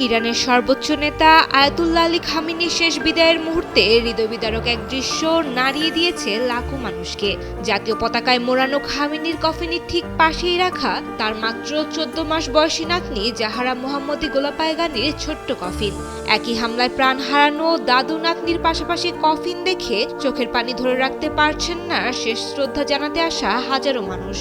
ইরানের সর্বোচ্চ নেতা আয়াতুল্লাহ আলী খামেনির শেষ বিদায়ের মুহূর্তে হৃদয়বিদারক এক দৃশ্য নাড়িয়ে দিয়েছে লাখো মানুষকে। জাতীয় পতাকায় মোড়ানো খামেনির কফিনের ঠিক পাশেই রাখা তার মাত্র 14 মাস বয়সী নাতনি জাহারা মোহাম্মদী গোলাপায়গানির ছোট্ট কফিন। একই হামলায় প্রাণ হারানো দাদু নাতনির পাশাপাশি কফিন দেখে চোখের পানি ধরে রাখতে পারছেন না শেষ শ্রদ্ধা জানাতে আসা হাজারো মানুষ।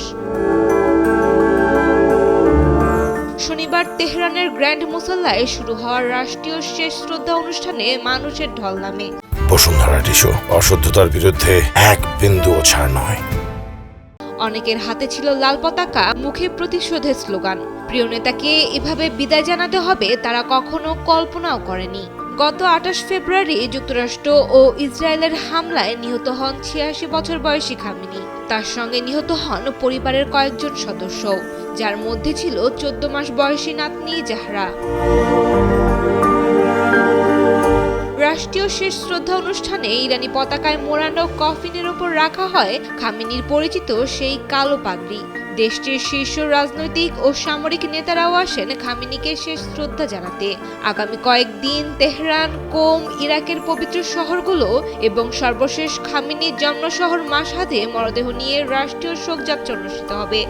শনিবার তেহরানের গ্র্যান্ড মুসাল্লায় শুরু হওয়ার রাষ্ট্রীয় শেষ শ্রদ্ধা অনুষ্ঠানে মানুষের ঢল নামে। বসুন্ধরা টিস্যু, অশুদ্ধতার বিরুদ্ধে এক বিন্দুও ছাড় নয়। অনেকের হাতে ছিল লাল পতাকা, মুখে প্রতিশোধের স্লোগান। প্রিয় নেতাকে এভাবে বিদায় জানাতে হবে তারা কখনো কল্পনাও করেনি। গত 28 ফেব্রুয়ারি যুক্তরাষ্ট্র ও ইসরায়েলের হামলায় নিহত হন 86 বছর বয়সী খামেনি। তার সঙ্গে নিহত হন পরিবারের কয়েকজন সদস্য, যার মধ্যে ছিল 14 মাস বয়সী নাতনি জাহরা। রাষ্ট্রীয় শেষ শ্রদ্ধা অনুষ্ঠানে ইরানি পতাকায় মোড়ানো কফিনের ওপর রাখা হয় খামেনির পরিচিত সেই কালো পাগড়ি। দেশটির শীর্ষ রাজনৈতিক ও সামরিক নেতারাও আসেন খামেনিকে শেষ শ্রদ্ধা জানাতে। আগামী কয়েকদিন তেহরান, কোম, ইরাকের পবিত্র শহরগুলো এবং সর্বশেষ খামেনির জন্মশহর মাশহাদে মরদেহ নিয়ে রাষ্ট্রীয় শোকযাত্রা অনুষ্ঠিত হবে।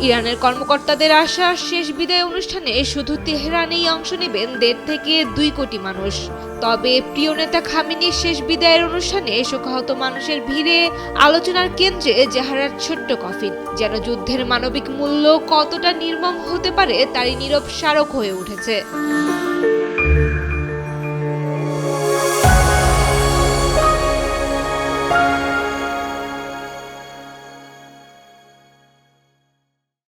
ইরানের কর্মকর্তাদের আশা, শেষ বিদায় অনুষ্ঠানে শুধু তেহরানেই অংশ নেবেন 1.5 থেকে 2 কোটি মানুষ। তবে প্রিয় নেতা খামেনির শেষ বিদায়ের অনুষ্ঠানে শোকাহত মানুষের ভিড়ে আলোচনার কেন্দ্রে জাহারার ছোট্ট কফিন যেন যুদ্ধের মানবিক মূল্য কতটা নির্মম হতে পারে তারই নীরব স্মারক হয়ে উঠেছে।